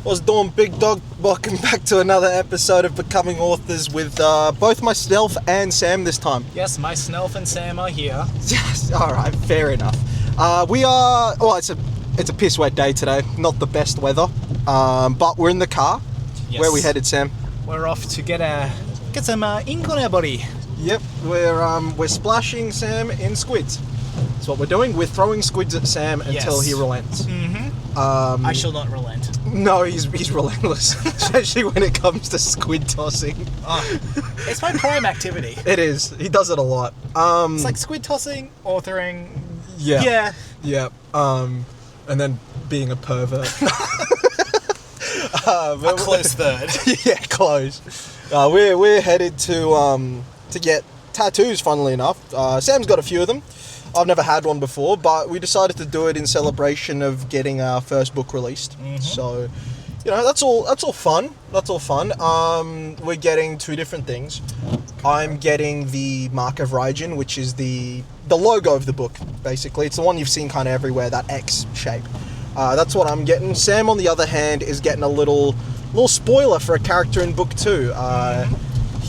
What's doing, big dog? Welcome back to another episode of Becoming Authors with both myself and Sam this time. Yes, myself and Sam are here. Yes, alright, fair enough. It's a piss wet day today, not the best weather, but we're in the car. Yes. Where are we headed, Sam? We're off to get some ink on our body. Yep, we're splashing Sam in squids. That's what we're doing. We're throwing squids at Sam until he relents. Mm-hmm. I shall not relent. No, he's relentless, especially when it comes to squid tossing. It's my prime activity. It is. He does it a lot. It's like squid tossing, authoring. Yeah. And then being a pervert. A close third. Yeah, close. We're headed to get tattoos. Funnily enough, Sam's got a few of them. I've never had one before, but we decided to do it in celebration of getting our first book released. Mm-hmm. So, that's all fun. That's all fun. We're getting two different things. I'm getting the Mark of Raijin, which is the logo of the book, basically. It's the one you've seen kind of everywhere, that X shape. That's what I'm getting. Sam, on the other hand, is getting a little spoiler for a character in book 2.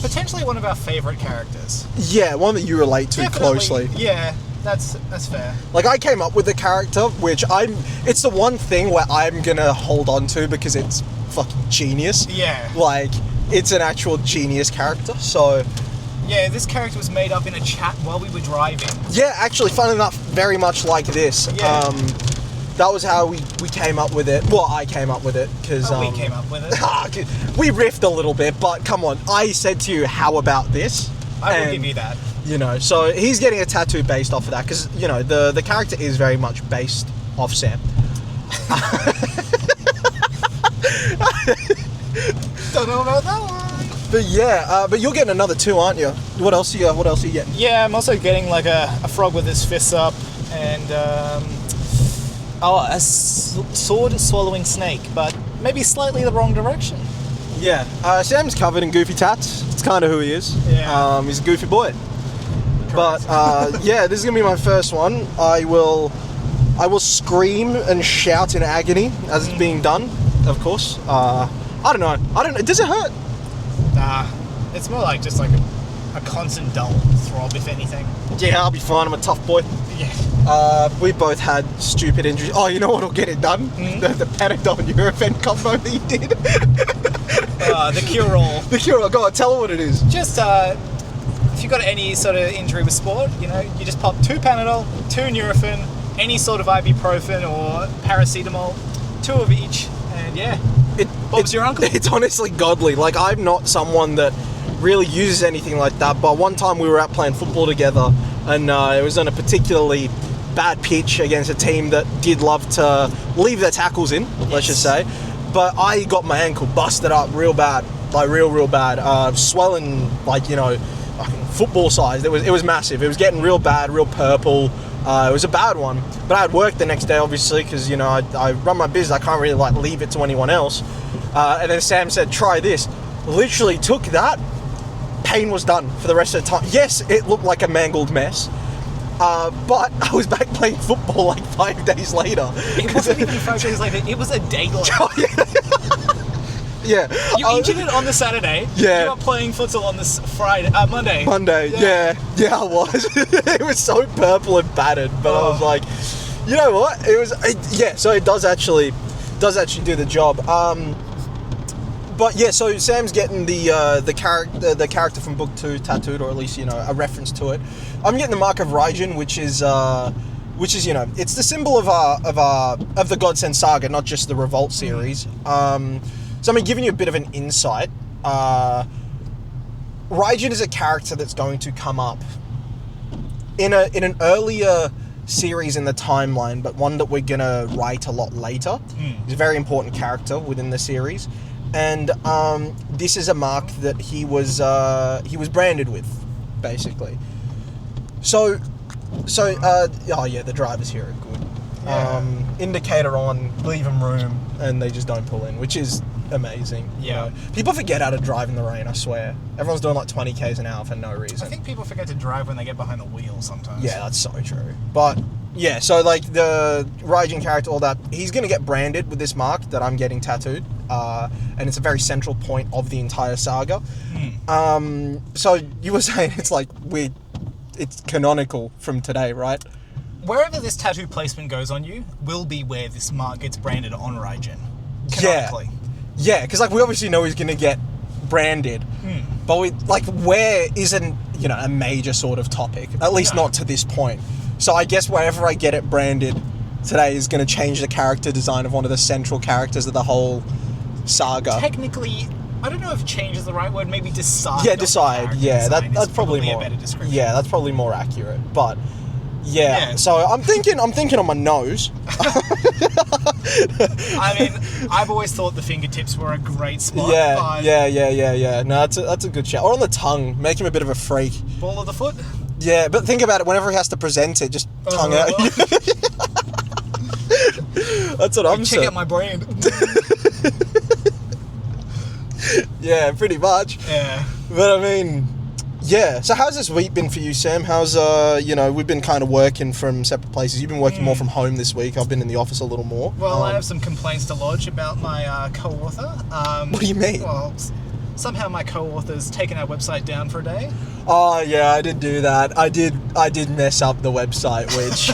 Potentially one of our favourite characters. Yeah, one that you relate to closely. Yeah. That's fair. Like, I came up with the character, which it's the one thing where I'm gonna hold on to because it's fucking genius. Yeah. Like, it's an actual genius character, so... Yeah, this character was made up in a chat while we were driving. Yeah, actually, fun enough, very much like this. Yeah. That was how we came up with it. Well, I came up with it, because... we came up with it. We riffed a little bit, but come on, I said to you, how about this? I will give you that. So he's getting a tattoo based off of that, because, the character is very much based off Sam. Don't know about that one. But yeah, but you're getting another 2, aren't you? What else are you getting? Yeah, I'm also getting like a frog with his fists up, and a sword swallowing snake, but maybe slightly the wrong direction. Yeah, Sam's covered in goofy tats. It's kind of who he is. Yeah. He's a goofy boy. But yeah, this is gonna be my first one. I will scream and shout in agony as it's being done. Of course. I don't know. Does it hurt? Nah, it's more like just like a constant dull throb, if anything. Yeah, I'll be fine. I'm a tough boy. Yeah. We both had stupid injuries. Oh, you know what'll get it done? Mm-hmm. The Panadol Nurofen combo that you did. The cure-all. The cure-all. Go on, tell her what it is. Just if you've got any sort of injury with sport, you just pop 2 Panadol, 2 Nurofen, any sort of ibuprofen or paracetamol, 2 of each, and yeah, Bob's your uncle. It's honestly godly. Like, I'm not someone that really uses anything like that, but one time we were out playing football together, and it was on a particularly bad pitch against a team that did love to leave their tackles in, let's just say. But I got my ankle busted up real bad, like real bad, swelling, like, football size. It was massive. It was getting real bad, real purple. It was a bad one. But I had work the next day, obviously, because I run my business. I can't really leave it to anyone else. And then Sam said, "Try this." Literally took that. Pain was done for the rest of the time. Yes, it looked like a mangled mess. But I was back playing football like 5 days later. It wasn't even 5 days later. It was a day later. Oh, yeah. You injured it on the Saturday. Yeah. You were playing futsal on this Monday. Monday, yeah, I was. It was so purple and battered, but I was like, you know what? So it does actually do the job. But yeah, so Sam's getting the character from book 2 tattooed, or at least a reference to it. I'm getting the Mark of Raijin, which is it's the symbol of the Godsend Saga, not just the Revolt series. So I'm giving you a bit of an insight. Raijin is a character that's going to come up in an earlier series in the timeline, but one that we're gonna write a lot later. He's a very important character within the series, and this is a mark that he was branded with, basically. So the drivers here are good. Yeah. Indicator on, leave them room, and they just don't pull in, which is amazing. Yeah. People forget how to drive in the rain, I swear. Everyone's doing like 20 k's an hour for no reason. I think people forget to drive when they get behind the wheel sometimes. Yeah, that's so true. But Yeah, so like the Raijin character, all that, he's going to get branded with this mark that I'm getting tattooed. And it's a very central point of the entire saga. So you were saying it's like it's canonical from today, right? Wherever this tattoo placement goes on you will be where this mark gets branded on Raijin. Canonically. Yeah, because like we obviously know he's going to get branded, but where isn't, you know, a major sort of topic, at least not to this point. So I guess wherever I get it branded today is going to change the character design of one of the central characters of the whole saga. Technically, I don't know if change is the right word, maybe decide. Yeah, decide. Yeah, that's probably more a better description. Yeah, that's probably more accurate. But yeah. So I'm thinking on my nose. I mean, I've always thought the fingertips were a great spot. Yeah. No, that's a good shout. Or on the tongue, make him a bit of a freak. Ball of the foot. Yeah, but think about it. Whenever he has to present it, just tongue out. That's what I'm saying. Check out my brand. Yeah, pretty much. Yeah. But I mean, yeah. So how's this week been for you, Sam? How's we've been kind of working from separate places. You've been working more from home this week. I've been in the office a little more. Well, I have some complaints to lodge about my co-author. What do you mean? Well, somehow my co-author's taken our website down for a day. Oh yeah, I did do that. I did mess up the website, which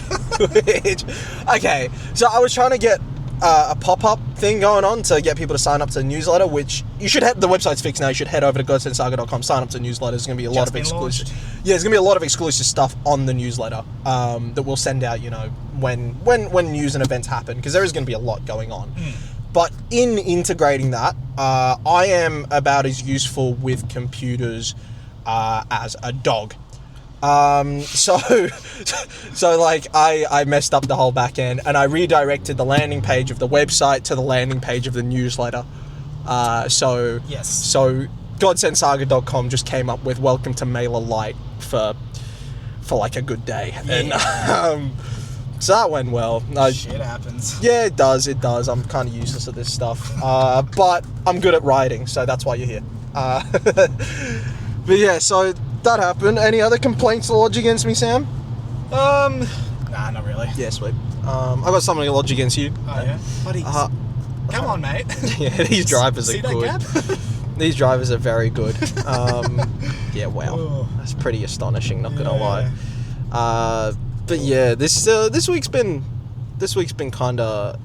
okay. So I was trying to get a pop-up thing going on to get people to sign up to the newsletter, which you should the website's fixed now. You should head over to godsendsaga.com, sign up to the newsletter. There's going to be a lot of exclusive. Yeah, there's going to be a lot of exclusive stuff on the newsletter that we'll send out, you know, when news and events happen, because there is going to be a lot going on. But in integrating that, I am about as useful with computers as a dog. So like I messed up the whole back end, and I redirected the landing page of the website to the landing page of the newsletter. So godsendsaga.com just came up with welcome to MailerLite for like a good day. Yeah. And so that went well. Shit happens. Yeah, it does. I'm kind of useless at this stuff. But I'm good at writing, so that's why you're here. But yeah, so that happened. Any other complaints to lodge against me, Sam? Nah, not really. Yeah, sweet. I got something to lodge against you. Oh, yeah? Buddy, come on, mate. Yeah, these drivers are See good. That gap? These drivers are very good. Yeah, wow. Ooh. That's pretty astonishing, not gonna lie. But yeah, this week's been kind of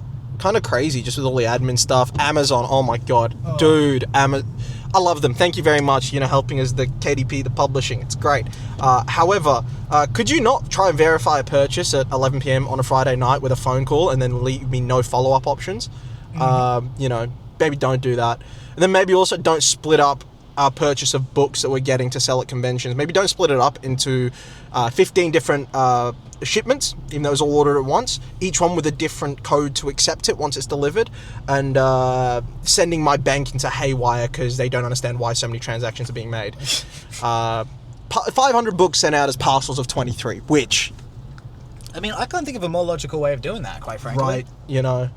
crazy, just with all the admin stuff. Amazon, oh my god, dude, I love them. Thank you very much. You know, helping us the KDP, the publishing. It's great. However, could you not try and verify a purchase at 11 p.m. on a Friday night with a phone call, and then leave me no follow-up options? You know, maybe don't do that. And then maybe also don't split up our purchase of books that we're getting to sell at conventions. Maybe don't split it up into 15 different shipments, even though it's all ordered at once, each one with a different code to accept it once it's delivered, and sending my bank into haywire because they don't understand why so many transactions are being made. 500 books sent out as parcels of 23, which... I mean, I can't think of a more logical way of doing that, quite frankly. Right, you know.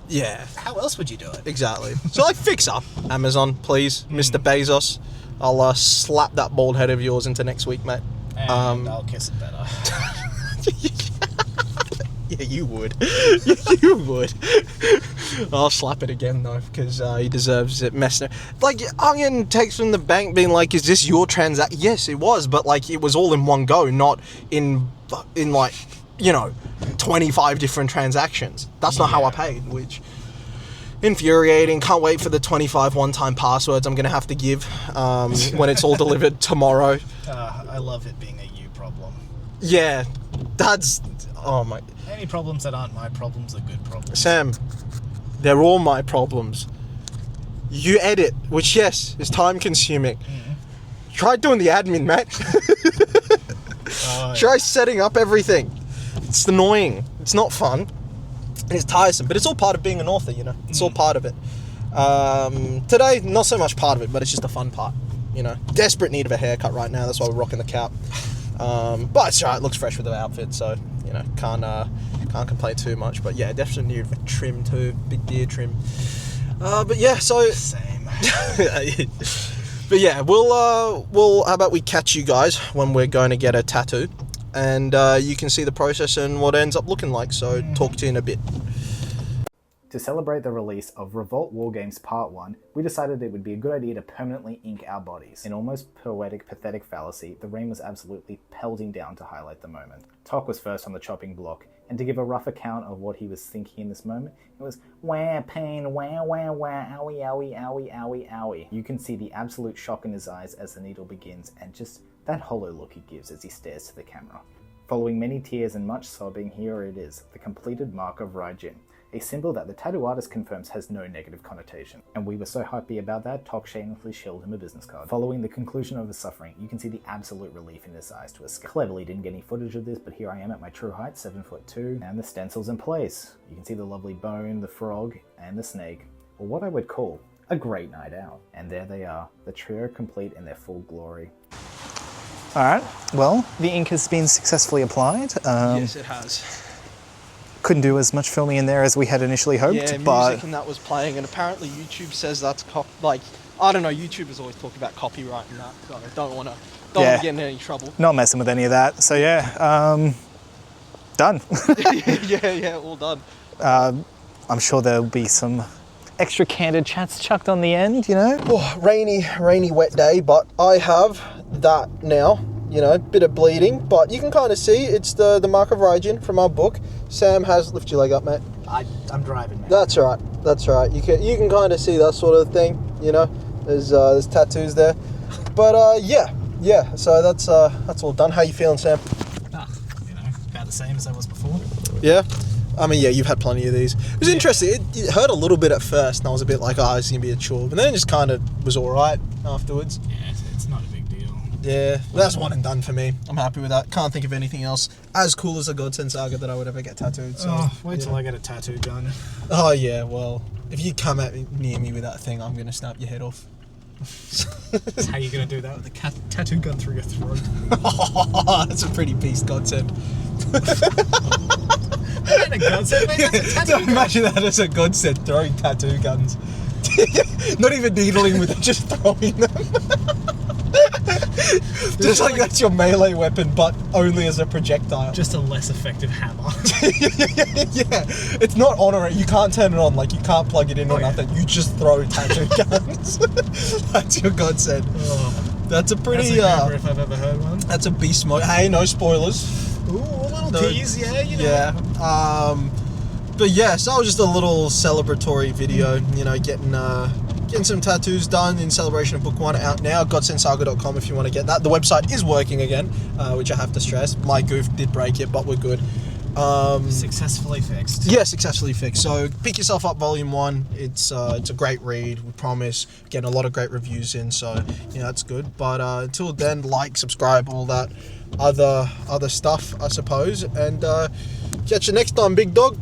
Yeah. How else would you do it? Exactly. So, like, fix up, Amazon, please. Mr. Bezos. I'll slap that bald head of yours into next week, mate. And I'll kiss it better. Yeah, you would. You would. I'll slap it again, though, because he deserves it. Like, I'm getting texts from the bank being like, is this your transaction? Yes, it was, but, like, it was all in one go, not in like, you know, 25 different transactions. That's not how I paid, which... infuriating. Can't wait for the 25 one-time passwords I'm going to have to give when it's all delivered tomorrow. I love it being a you problem. Yeah, that's... Oh my... Any problems that aren't my problems are good problems. Sam, they're all my problems. You edit, which, yes, is time-consuming. Try doing the admin, mate. Try setting up everything. It's annoying. It's not fun. It's tiresome, but it's all part of being an author, you know. It's all part of it. Today, not so much part of it, but it's just a fun part, you know. Desperate need of a haircut right now. That's why we're rocking the cap. But it's alright. It looks fresh with the outfit, so you know, can't complain too much. But yeah, definitely need a trim too, big beard trim. But yeah, so same. But yeah, we'll how about we catch you guys when we're going to get a tattoo. and you can see the process and what it ends up looking like. So talk to you in a bit. To celebrate the release of Revolt Wargames Part 1, we decided it would be a good idea to permanently ink our bodies. In almost poetic, pathetic fallacy, the rain was absolutely pelting down to highlight the moment. Tok was first on the chopping block, and to give a rough account of what he was thinking in this moment, it was wah, pain, wah, wah, wah, owie, owie, owie, owie, owie. You can see the absolute shock in his eyes as the needle begins, and just that hollow look he gives as he stares to the camera. Following many tears and much sobbing, here it is, the completed mark of Raijin. A symbol that the tattoo artist confirms has no negative connotation. And we were so happy about that, Tok shamelessly shilled him a business card. Following the conclusion of his suffering, you can see the absolute relief in his eyes to escape. Cleverly didn't get any footage of this, but here I am at my true height, 7'2", and the stencil's in place. You can see the lovely bone, the frog, and the snake, or what I would call a great night out. And there they are, the trio complete in their full glory. Alright, well, the ink has been successfully applied. Yes, it has. Couldn't do as much filming in there as we had initially hoped, Yeah, music and that was playing, and apparently YouTube says that's I don't know. YouTubers always talk about copyright and that, so I don't want to get in any trouble. Not messing with any of that. So yeah, done. yeah, all done. I'm sure there'll be some extra candid chats chucked on the end, you know. Oh, rainy, wet day, but I have that now. You know, bit of bleeding, but you can kind of see it's the mark of Raijin from our book. Sam has, lift your leg up, mate. I'm driving, man. That's right. You can kind of see that sort of thing. You know, there's tattoos there, but yeah. So that's all done. How you feeling, Sam? About the same as I was before. Yeah. I mean, yeah, you've had plenty of these. It was interesting. It hurt a little bit at first, and I was a bit like, oh, it's gonna be a chore, but then it just kind of was all right afterwards. Yeah, it's not a big deal. Yeah, that's one and done for me. I'm happy with that. Can't think of anything else as cool as a Godsend Saga that I would ever get tattooed. So, wait till I get a tattoo done. Oh yeah, well, if you come near me with that thing, I'm gonna snap your head off. How are you gonna do that with a tattoo gun through your throat? That's a pretty beast Godsend. A Godsend, mate, that's a tattoo gun. Imagine that as a Godsend, throwing tattoo guns. Not even needling with it, just throwing them. Just like that's your melee weapon, but only as a projectile. Just a less effective hammer. Yeah, it's not on it. You can't turn it on. Like, you can't plug it in or nothing. You just throw tattoo guns. That's your Godsend. That's a pretty. That's if I've ever heard one. That's a beast mode. Hey, no spoilers. Ooh, a little tease, yeah, you know. Yeah. But yeah, so it was just a little celebratory video. You know, getting some tattoos done in celebration of book 1, out now. godsendsaga.com if you want to get that. The website is working again, which I have to stress. My goof did break it, but we're good. Successfully fixed. Yeah, successfully fixed. So pick yourself up volume 1. It's a great read, we promise. Getting a lot of great reviews in, so yeah, that's good. But until then, like, subscribe, all that other stuff, I suppose. And catch you next time, big dog.